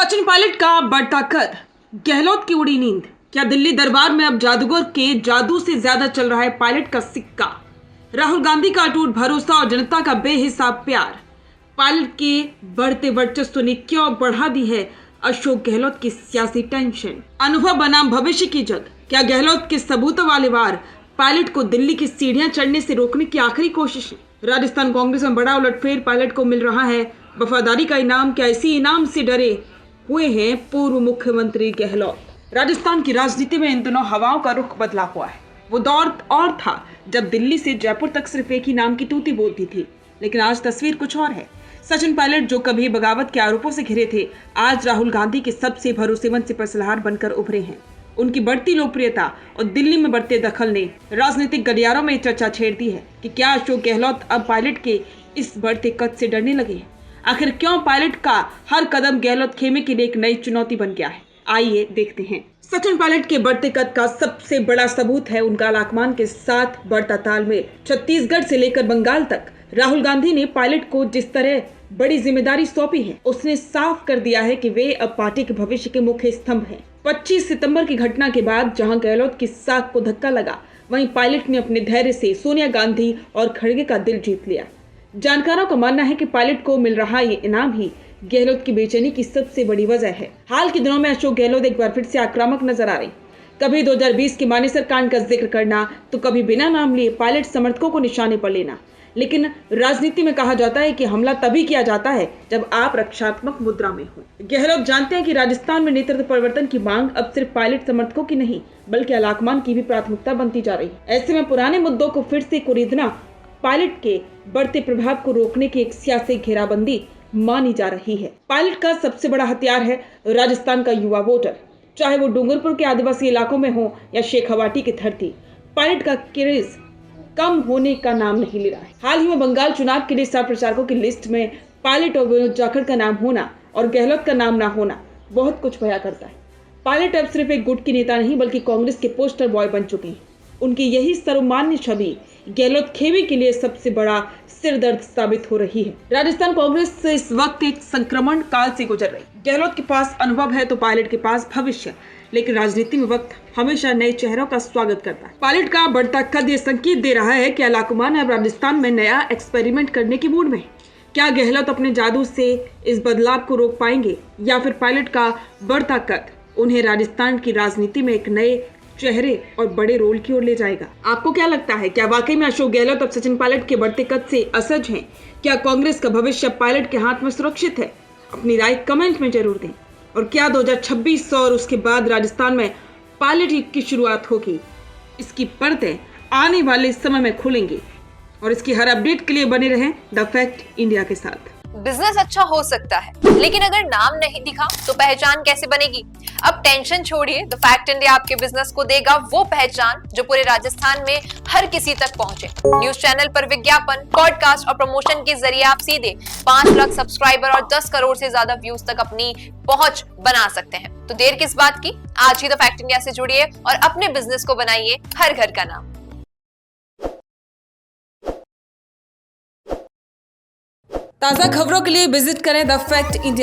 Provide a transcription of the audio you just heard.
सचिन पायलट का बढ़ता कद, गहलोत की उड़ी नींद। क्या दिल्ली दरबार में अब जादूगर के जादू से ज्यादा चल रहा है पायलट का सिक्का? राहुल गांधी का अटूट भरोसा और जनता का बेहिसाब प्यार। पायलट के बढ़ते वर्चस्व ने क्यों बढ़ा दी है अशोक गहलोत की सियासी टेंशन? अनुभव बनाम भविष्य की जंग। क्या गहलोत के सबूतों वाले वार पायलट को दिल्ली की सीढ़ियां चढ़ने से रोकने की आखिरी कोशिश? राजस्थान कांग्रेस में बड़ा उलटफेर, पायलट को मिल रहा है वफादारी का इनाम। क्या इसी इनाम से डरे हुए हैं पूर्व मुख्यमंत्री गहलोत? राजस्थान की राजनीति में इन दिनों हवाओं का रुख बदला हुआ है। वो दौर और था जब दिल्ली से जयपुर तक सिर्फ एक ही नाम की तूती बोलती थी, लेकिन आज तस्वीर कुछ और है। सचिन पायलट, जो कभी बगावत के आरोपों से घिरे थे, आज राहुल गांधी के सबसे भरोसेमंद सिपहसालार बनकर उभरे हैं। उनकी बढ़ती लोकप्रियता और दिल्ली में बढ़ते दखल ने राजनीतिक गलियारों में चर्चा छेड़ दी है कि क्या अशोक गहलोत अब पायलट के इस बढ़ते कद से डरने लगे हैं? आखिर क्यों पायलट का हर कदम गहलोत खेमे के लिए एक नई चुनौती बन गया है? आइए देखते हैं। सचिन पायलट के बढ़ते कद का सबसे बड़ा सबूत है उनका आलाकमान के साथ बढ़ता तालमेल। छत्तीसगढ़ से लेकर बंगाल तक राहुल गांधी ने पायलट को जिस तरह बड़ी जिम्मेदारी सौंपी है, उसने साफ कर दिया है कि वे अब पार्टी के भविष्य के मुख्य स्तंभ हैं। 25 सितंबर की घटना के बाद जहां गहलोत की साख को धक्का लगा, वहीं पायलट ने अपने धैर्य से सोनिया गांधी और खड़गे का दिल जीत लिया। जानकारों का मानना है कि पायलट को मिल रहा ये इनाम ही गहलोत की बेचैनी की सबसे बड़ी वजह है। हाल के दिनों में अशोक गहलोत एक बार फिर से आक्रामक नजर आ रही। कभी 2020 के मानेसर कांड का जिक्र करना, तो कभी बिना नाम लिए पायलट समर्थकों को निशाने पर लेना। लेकिन राजनीति में कहा जाता है कि हमला तभी किया जाता है जब आप रक्षात्मक मुद्रा में हो। गहलोत जानते हैं कि राजस्थान में नेतृत्व परिवर्तन की मांग अब सिर्फ पायलट समर्थकों की नहीं, बल्कि आलाकमान की भी प्राथमिकता बनती जा रही है। ऐसे में पुराने मुद्दों को फिर से कुरीदना पायलट के बढ़ते प्रभाव को रोकने की एक सियासी घेराबंदी मानी जा रही है। पायलट का सबसे बड़ा हथियार है राजस्थान का युवा वोटर, चाहे वो डूंगरपुर के आदिवासी इलाकों में हो या शेखावाटी की धरती। पायलट का क्रेज कम होने का नाम नहीं ले रहा है। हाल ही में बंगाल चुनाव के लिए स्टार प्रचारकों की लिस्ट में पायलट और विनोद जाखड़ का नाम होना और गहलोत का नाम ना होना बहुत कुछ बयां करता है। पायलट अब सिर्फ एक गुट की नेता नहीं, बल्कि कांग्रेस के पोस्टर बॉय बन चुके हैं। उनकी यही सर्वमान्य छवि गहलोत खेमे के लिए सबसे बड़ा सिरदर्द साबित हो रही है। राजस्थान कांग्रेस इस वक्त एक संक्रमण काल से गुजर रही। गहलोत के पास अनुभव है तो पायलट के पास भविष्य, लेकिन राजनीति में वक्त हमेशा नए चेहरों का स्वागत करता है। पायलट का बढ़ता कद ये संकेत दे रहा है कि आलाकमान अब राजस्थान में नया एक्सपेरिमेंट करने की मूड में है। क्या गहलोत अपने जादू से इस बदलाव को रोक पाएंगे, या फिर पायलट का बढ़ता कद उन्हें राजस्थान की राजनीति में एक नए चेहरे और बड़े रोल की ओर ले जाएगा? आपको क्या लगता है? क्या वाकई में अशोक गहलोत अब सचिन पायलट के बढ़ते कद से असहज हैं? क्या कांग्रेस का भविष्य पायलट के हाथ में सुरक्षित है? अपनी राय कमेंट में जरूर दें। और क्या 2026 और उसके बाद राजस्थान में पायलट युग की शुरुआत होगी? इसकी परतें आने वाले समय में खुलेंगी। और इसकी हर अपडेट के लिए बने रहें द फैक्ट इंडिया के साथ। बिजनेस अच्छा हो सकता है, लेकिन अगर नाम नहीं दिखा तो पहचान कैसे बनेगी? अब टेंशन छोड़िए, द फैक्ट इंडिया आपके बिजनेस को देगा वो पहचान जो पूरे राजस्थान में हर किसी तक पहुंचे। न्यूज चैनल पर विज्ञापन, पॉडकास्ट और प्रमोशन के जरिए आप सीधे 5 लाख सब्सक्राइबर और 10 करोड़ से ज्यादा व्यूज तक अपनी पहुंच बना सकते हैं। तो देर किस बात की, आज ही द फैक्ट इंडिया से जुड़िए और अपने बिजनेस को बनाइए हर घर का नाम। ताज़ा खबरों के लिए विजिट करें द फैक्ट इंडिया।